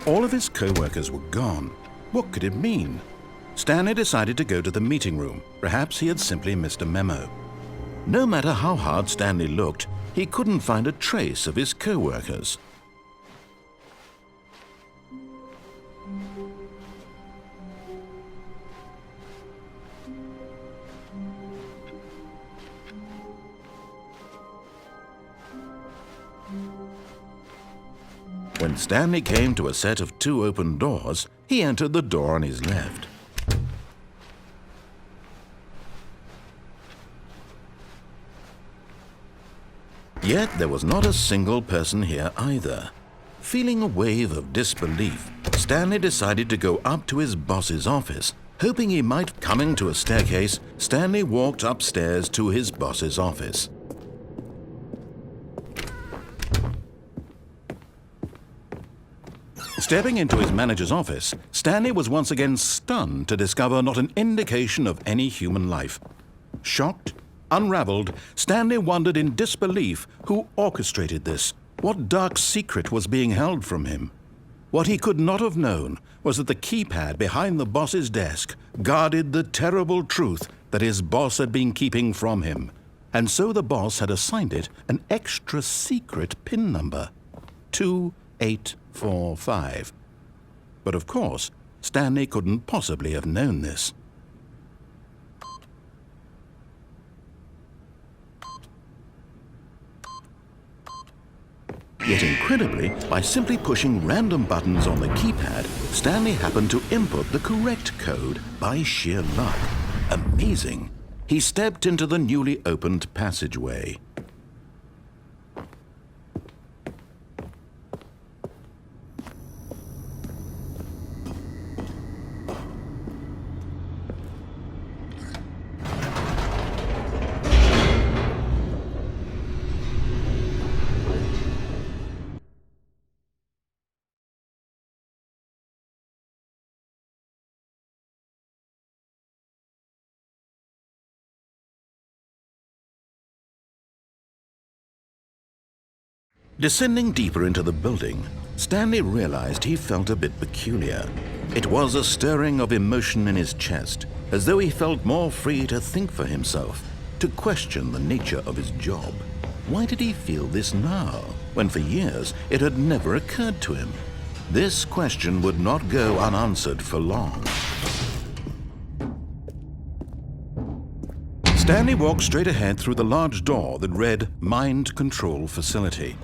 All of his co-workers were gone. What could it mean? Stanley decided to go to the meeting room. Perhaps he had simply missed a memo. No matter how hard Stanley looked, he couldn't find a trace of his co-workers. When Stanley came to a set of 2 open doors, he entered the door on his left. Yet there was not a single person here either. Feeling a wave of disbelief, Stanley decided to go up to his boss's office. Hoping he might coming to a staircase, Stanley walked upstairs to his boss's office. Stepping into his manager's office, Stanley was once again stunned to discover not an indication of any human life. Shocked, unraveled, Stanley wondered in disbelief who orchestrated this. What dark secret was being held from him? What he could not have known was that the keypad behind the boss's desk guarded the terrible truth that his boss had been keeping from him. And so the boss had assigned it an extra secret PIN number, 2845. But of course, Stanley couldn't possibly have known this. Yet incredibly, by simply pushing random buttons on the keypad, Stanley happened to input the correct code by sheer luck. Amazing! He stepped into the newly opened passageway. Descending deeper into the building, Stanley realized he felt a bit peculiar. It was a stirring of emotion in his chest, as though he felt more free to think for himself, to question the nature of his job. Why did he feel this now, when for years it had never occurred to him? This question would not go unanswered for long. Stanley walked straight ahead through the large door that read Mind Control Facility.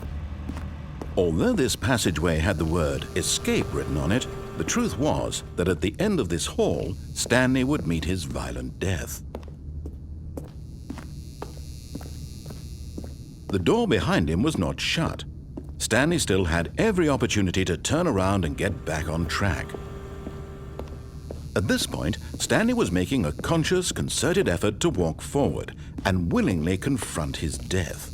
Although this passageway had the word escape written on it, the truth was that at the end of this hall, Stanley would meet his violent death. The door behind him was not shut. Stanley still had every opportunity to turn around and get back on track. At this point, Stanley was making a conscious, concerted effort to walk forward and willingly confront his death.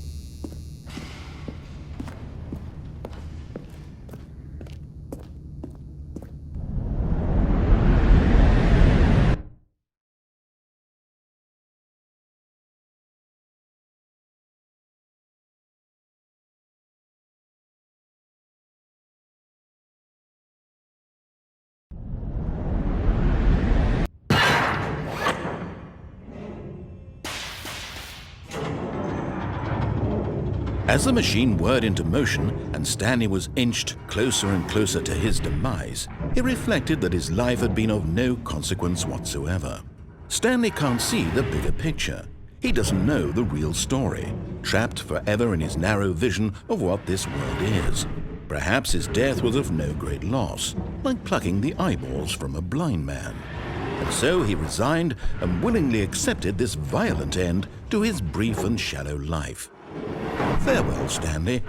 As the machine whirred into motion and Stanley was inched closer and closer to his demise, he reflected that his life had been of no consequence whatsoever. Stanley can't see the bigger picture. He doesn't know the real story, trapped forever in his narrow vision of what this world is. Perhaps his death was of no great loss, like plucking the eyeballs from a blind man. And so he resigned and willingly accepted this violent end to his brief and shallow life. Farewell, Stanley.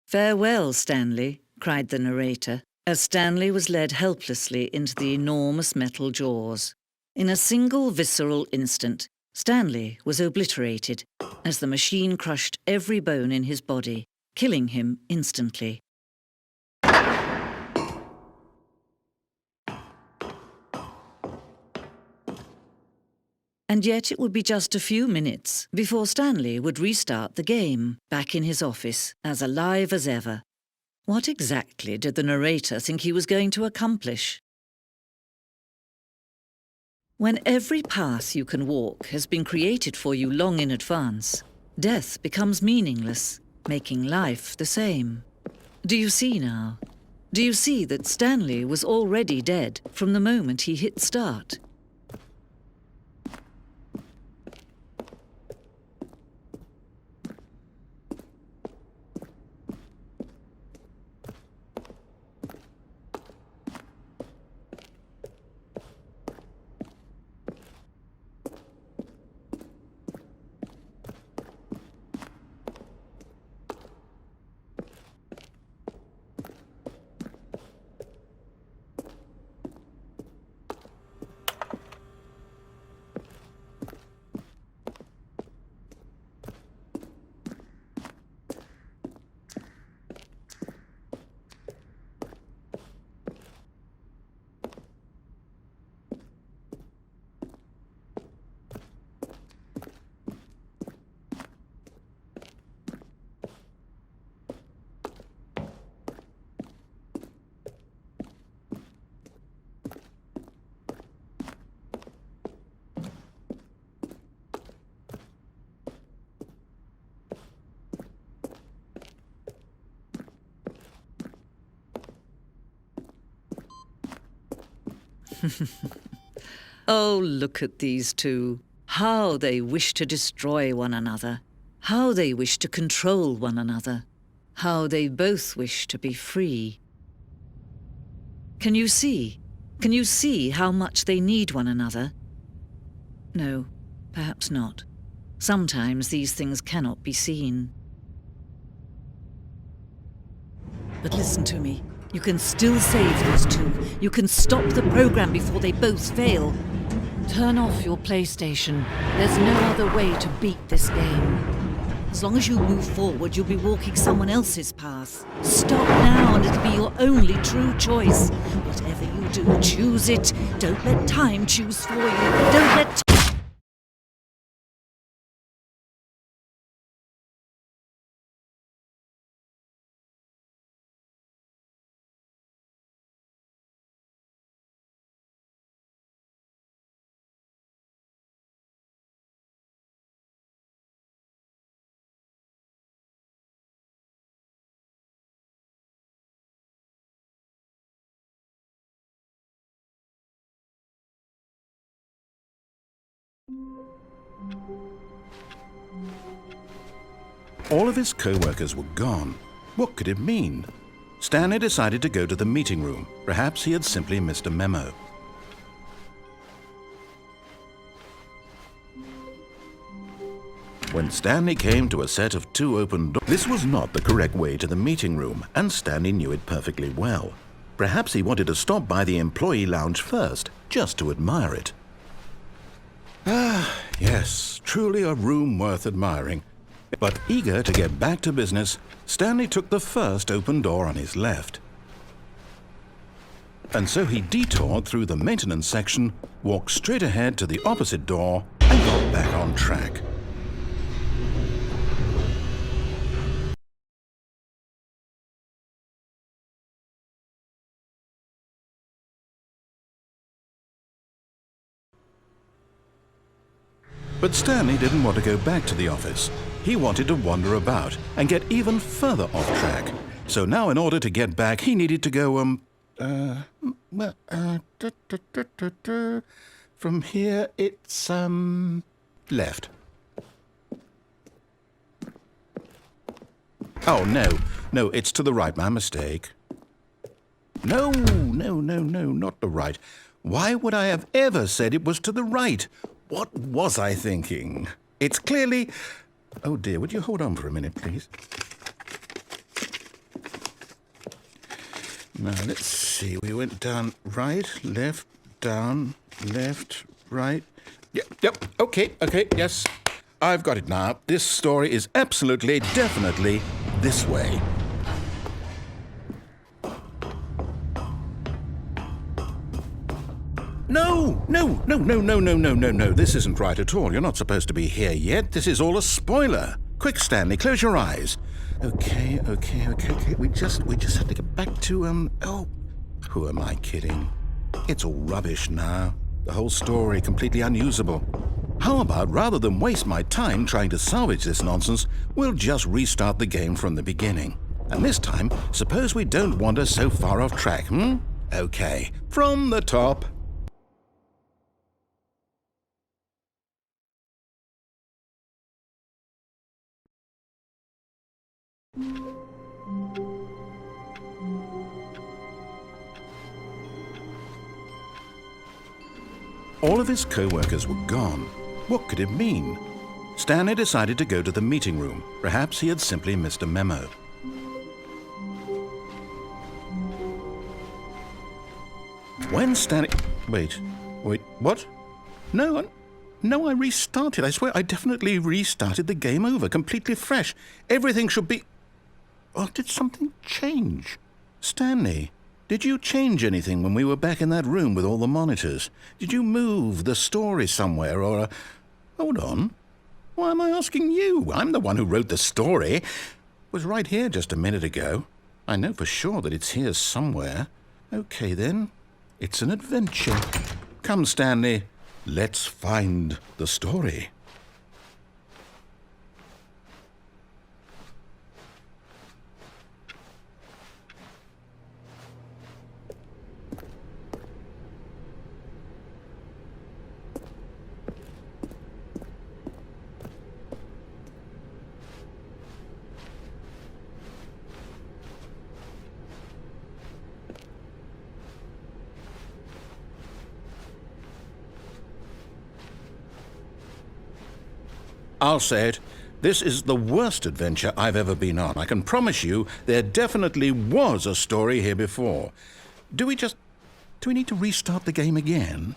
Farewell, Stanley, cried the narrator, as Stanley was led helplessly into the enormous metal jaws. In a single visceral instant, Stanley was obliterated as the machine crushed every bone in his body, killing him instantly. And yet it would be just a few minutes before Stanley would restart the game, back in his office, as alive as ever. What exactly did the narrator think he was going to accomplish? When every path you can walk has been created for you long in advance, death becomes meaningless, making life the same. Do you see now? Do you see that Stanley was already dead from the moment he hit start? Oh, look at these two. How they wish to destroy one another. How they wish to control one another. How they both wish to be free. Can you see? Can you see how much they need one another? No, perhaps not. Sometimes these things cannot be seen. But listen to me. You can still save these two. You can stop the program before they both fail. Turn off your PlayStation. There's no other way to beat this game. As long as you move forward, you'll be walking someone else's path. Stop now and it'll be your only true choice. Whatever you do, choose it. Don't let time choose for you. Don't let... All of his co-workers were gone. What could it mean? Stanley decided to go to the meeting room. Perhaps he had simply missed a memo. When Stanley came to a set of two open doors, this was not the correct way to the meeting room, and Stanley knew it perfectly well. Perhaps he wanted to stop by the employee lounge first, just to admire it. Ah, yes, truly a room worth admiring. But eager to get back to business, Stanley took the first open door on his left. And so he detoured through the maintenance section, walked straight ahead to the opposite door, and got back on track. But Stanley didn't want to go back to the office. He wanted to wander about and get even further off track. So now in order to get back, he needed to go, from here it's, left. Oh, no, it's to the right, my mistake. No, not the right. Why would I have ever said it was to the right? What was I thinking? It's clearly... Oh dear, would you hold on for a minute, please? Now, let's see. We went down right, left, down, left, right. Yep, okay, yes. I've got it now. This story is absolutely, definitely this way. No. This isn't right at all. You're not supposed to be here yet. This is all a spoiler. Quick, Stanley, close your eyes. Okay. We just have to get back to, oh, who am I kidding? It's all rubbish now. The whole story completely unusable. How about, rather than waste my time trying to salvage this nonsense, we'll just restart the game from the beginning. And this time, suppose we don't wander so far off track, Okay, from the top. All of his co-workers were gone. What could it mean? Stanley decided to go to the meeting room. Perhaps he had simply missed a memo. When Stanley... Wait, what? No, I restarted. I swear I definitely restarted the game over, completely fresh. Everything should be... Oh, did something change? Stanley, did you change anything when we were back in that room with all the monitors? Did you move the story somewhere or... Hold on. Why am I asking you? I'm the one who wrote the story. It was right here just a minute ago. I know for sure that it's here somewhere. Okay, then. It's an adventure. Come, Stanley. Let's find the story. I'll say it. This is the worst adventure I've ever been on. I can promise you there definitely was a story here before. Do we need to restart the game again?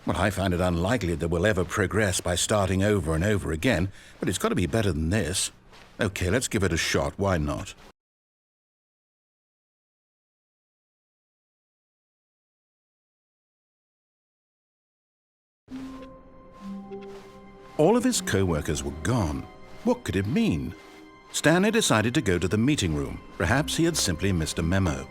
Well, I find it unlikely that we'll ever progress by starting over and over again, but it's got to be better than this. Okay, let's give it a shot. Why not? All of his co-workers were gone. What could it mean? Stanley decided to go to the meeting room. Perhaps he had simply missed a memo.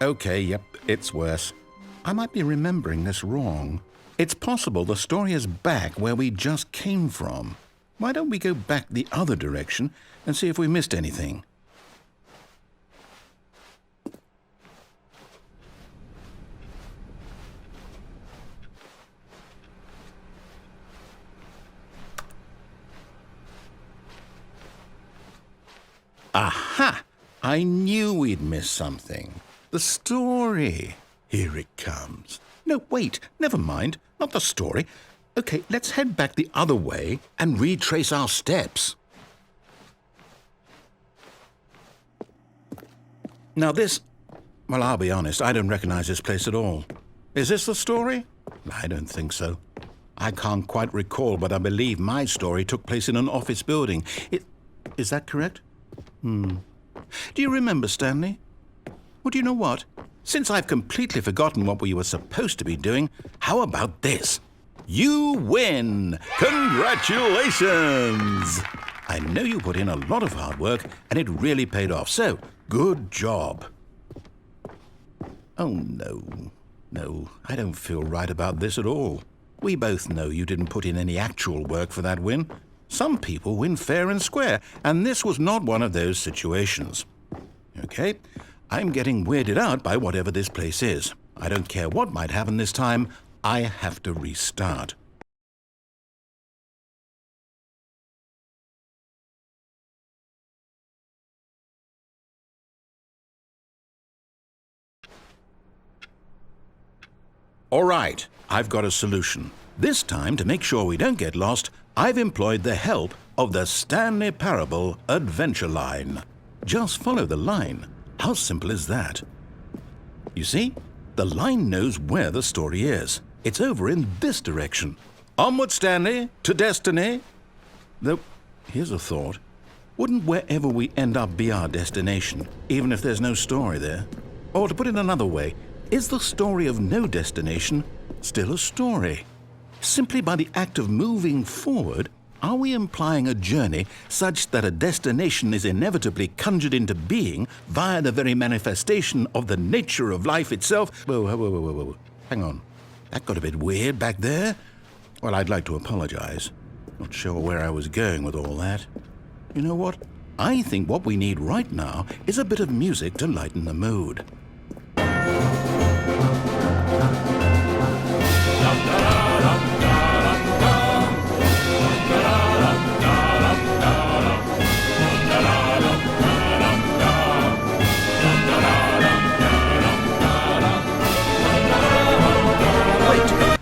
Okay, yep, it's worse. I might be remembering this wrong. It's possible the story is back where we just came from. Why don't we go back the other direction and see if we missed anything? Aha! I knew we'd miss something. The story. Here it comes. No, wait, never mind. Not the story. Okay, let's head back the other way and retrace our steps. Now this... Well, I'll be honest, I don't recognize this place at all. Is this the story? I don't think so. I can't quite recall, but I believe my story took place in an office building. Is that correct? Do you remember, Stanley? Well, do you know what? Since I've completely forgotten what we were supposed to be doing, how about this? You win! Congratulations! I know you put in a lot of hard work, and it really paid off, so good job. Oh, no, I don't feel right about this at all. We both know you didn't put in any actual work for that win. Some people win fair and square, and this was not one of those situations. Okay, I'm getting weirded out by whatever this place is. I don't care what might happen this time, I have to restart. All right, I've got a solution. This time, to make sure we don't get lost, I've employed the help of the Stanley Parable Adventure Line. Just follow the line. How simple is that? You see? The line knows where the story is. It's over in this direction. Onward, Stanley, to destiny. Though, here's a thought. Wouldn't wherever we end up be our destination, even if there's no story there? Or to put it another way, is the story of no destination still a story? Simply by the act of moving forward, are we implying a journey such that a destination is inevitably conjured into being via the very manifestation of the nature of life itself? Whoa. Hang on. That got a bit weird back there. Well, I'd like to apologize. Not sure where I was going with all that. You know what? I think what we need right now is a bit of music to lighten the mood.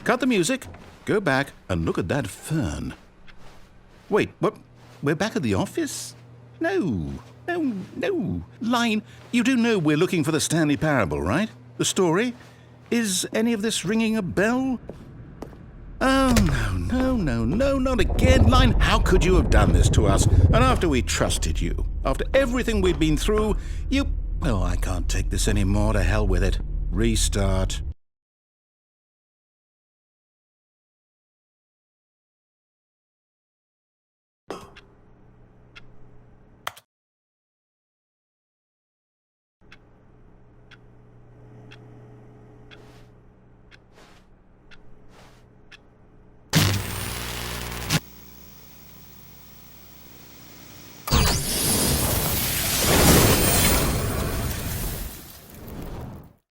Cut the music, go back and look at that fern. Wait, what? We're back at the office? No. Line, you do know we're looking for the Stanley Parable, right? The story? Is any of this ringing a bell? Oh, no, not again. Line, how could you have done this to us? And after we trusted you, after everything we'd been through, you... Oh, I can't take this anymore. To hell with it. Restart.